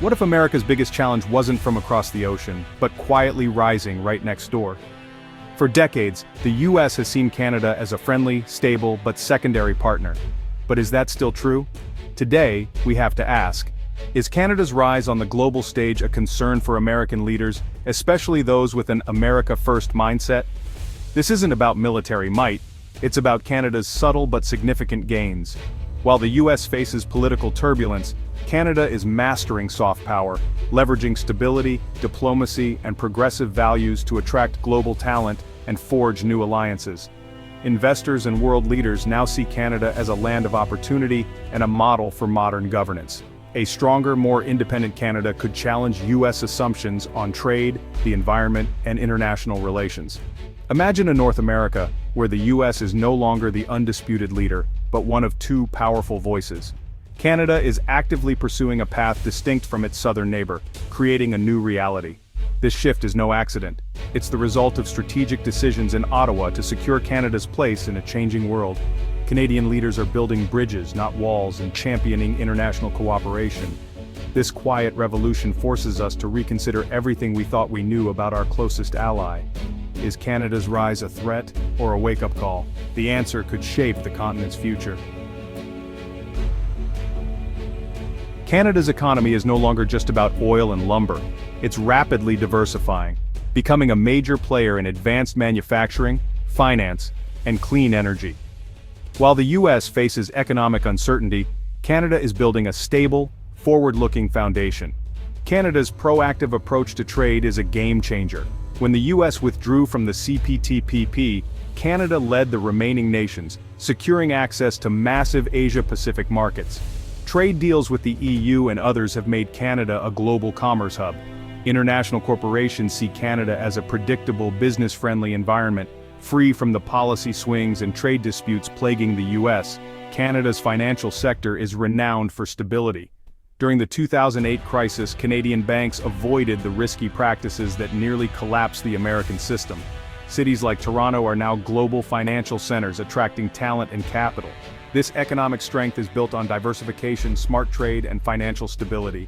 What if America's biggest challenge wasn't from across the ocean, but quietly rising right next door? For decades, the US has seen Canada as a friendly, stable, but secondary partner. But is that still true? Today, we have to ask, is Canada's rise on the global stage a concern for American leaders, especially those with an America First mindset? This isn't about military might, it's about Canada's subtle but significant gains. While the US faces political turbulence, Canada is mastering soft power, leveraging stability, diplomacy, and progressive values to attract global talent and forge new alliances. Investors and world leaders now see Canada as a land of opportunity and a model for modern governance. A stronger, more independent Canada could challenge US assumptions on trade, the environment, and international relations. Imagine a North America where the US is no longer the undisputed leader, but one of two powerful voices. Canada is actively pursuing a path distinct from its southern neighbor, creating a new reality. This shift is no accident. It's the result of strategic decisions in Ottawa to secure Canada's place in a changing world. Canadian leaders are building bridges, not walls, and championing international cooperation. This quiet revolution forces us to reconsider everything we thought we knew about our closest ally. Is Canada's rise a threat or a wake-up call? The answer could shape the continent's future. Canada's economy is no longer just about oil and lumber. It's rapidly diversifying, becoming a major player in advanced manufacturing, finance, and clean energy. While the US faces economic uncertainty, Canada is building a stable, forward-looking foundation. Canada's proactive approach to trade is a game changer. When the US withdrew from the CPTPP, Canada led the remaining nations, securing access to massive Asia-Pacific markets. Trade deals with the EU and others have made Canada a global commerce hub. International corporations see Canada as a predictable, business-friendly environment, free from the policy swings and trade disputes plaguing the US. Canada's financial sector is renowned for stability. During the 2008 crisis, Canadian banks avoided the risky practices that nearly collapsed the American system. Cities like Toronto are now global financial centers attracting talent and capital. This economic strength is built on diversification, smart trade, and financial stability.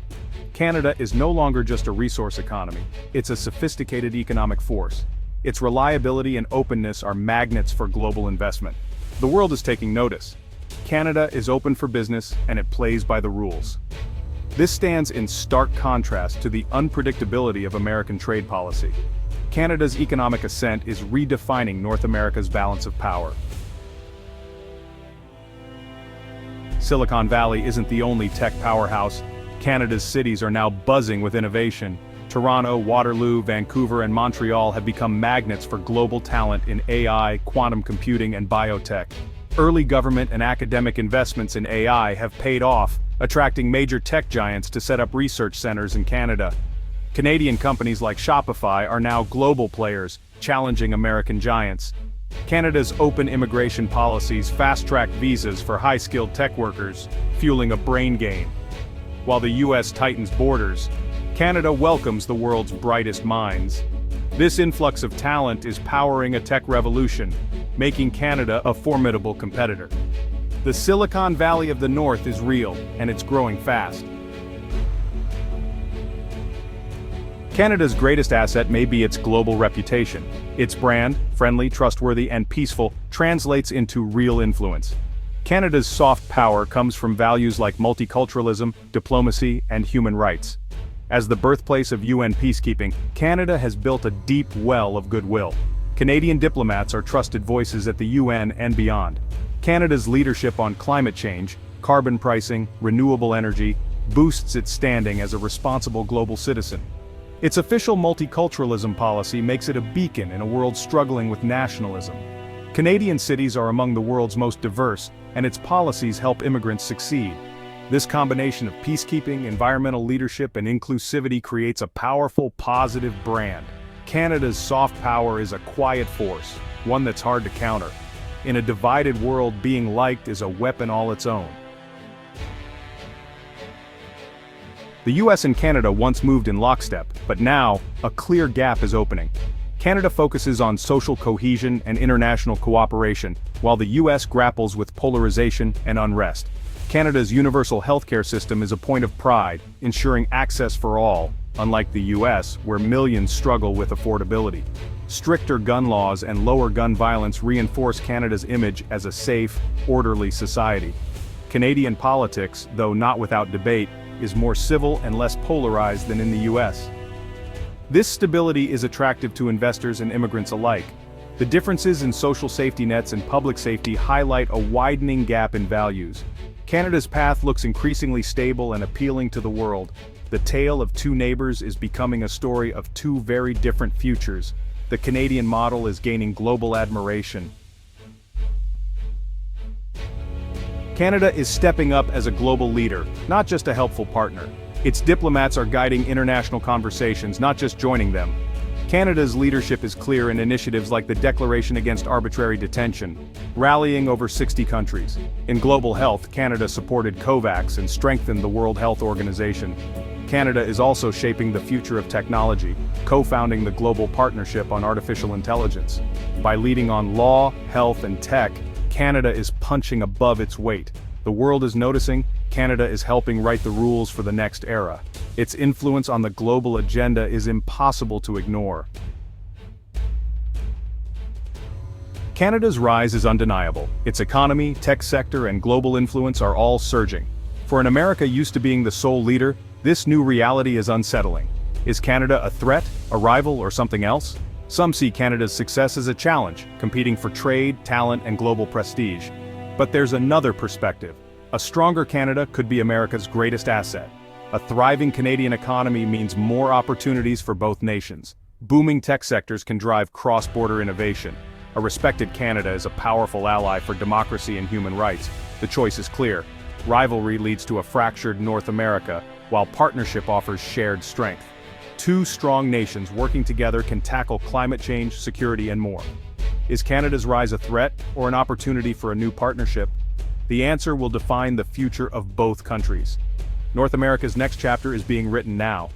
Canada is no longer just a resource economy, it's a sophisticated economic force. Its reliability and openness are magnets for global investment. The world is taking notice. Canada is open for business, and it plays by the rules. This stands in stark contrast to the unpredictability of American trade policy. Canada's economic ascent is redefining North America's balance of power. Silicon Valley isn't the only tech powerhouse. Canada's cities are now buzzing with innovation. Toronto, Waterloo, Vancouver, and Montreal have become magnets for global talent in AI, quantum computing, and biotech. Early government and academic investments in AI have paid off, attracting major tech giants to set up research centers in Canada. Canadian companies like Shopify are now global players, challenging American giants. Canada's open immigration policies fast-track visas for high-skilled tech workers, fueling a brain gain. While the US tightens borders, Canada welcomes the world's brightest minds. This influx of talent is powering a tech revolution, making Canada a formidable competitor. The Silicon Valley of the North is real, and it's growing fast. Canada's greatest asset may be its global reputation. Its brand, friendly, trustworthy, and peaceful, translates into real influence. Canada's soft power comes from values like multiculturalism, diplomacy, and human rights. As the birthplace of UN peacekeeping, Canada has built a deep well of goodwill. Canadian diplomats are trusted voices at the UN and beyond. Canada's leadership on climate change, carbon pricing, renewable energy, boosts its standing as a responsible global citizen. Its official multiculturalism policy makes it a beacon in a world struggling with nationalism. Canadian cities are among the world's most diverse, and its policies help immigrants succeed. This combination of peacekeeping, environmental leadership, and inclusivity creates a powerful, positive brand. Canada's soft power is a quiet force, one that's hard to counter. In a divided world, being liked is a weapon all its own. The US and Canada once moved in lockstep, but now, a clear gap is opening. Canada focuses on social cohesion and international cooperation, while the US grapples with polarization and unrest. Canada's universal healthcare system is a point of pride, ensuring access for all, unlike the US, where millions struggle with affordability. Stricter gun laws and lower gun violence reinforce Canada's image as a safe, orderly society. Canadian politics, though not without debate, is more civil and less polarized than in the US. This stability is attractive to investors and immigrants alike. The differences in social safety nets and public safety highlight a widening gap in values. Canada's path looks increasingly stable and appealing to the world. The tale of two neighbors is becoming a story of two very different futures. The Canadian model is gaining global admiration. Canada is stepping up as a global leader, not just a helpful partner. Its diplomats are guiding international conversations, not just joining them. Canada's leadership is clear in initiatives like the Declaration Against Arbitrary Detention, rallying over 60 countries. In global health, Canada supported COVAX and strengthened the World Health Organization. Canada is also shaping the future of technology, co-founding the Global Partnership on Artificial Intelligence. By leading on law, health, and tech, Canada is punching above its weight. The world is noticing, Canada is helping write the rules for the next era. Its influence on the global agenda is impossible to ignore. Canada's rise is undeniable. Its economy, tech sector, and global influence are all surging. For an America used to being the sole leader, this new reality is unsettling. Is Canada a threat, a rival, or something else? Some see Canada's success as a challenge, competing for trade, talent, and global prestige. But there's another perspective. A stronger Canada could be America's greatest asset. A thriving Canadian economy means more opportunities for both nations. Booming tech sectors can drive cross-border innovation. A respected Canada is a powerful ally for democracy and human rights. The choice is clear. Rivalry leads to a fractured North America, while partnership offers shared strength. Two strong nations working together can tackle climate change, security, and more. Is Canada's rise a threat, or an opportunity for a new partnership? The answer will define the future of both countries. North America's next chapter is being written now.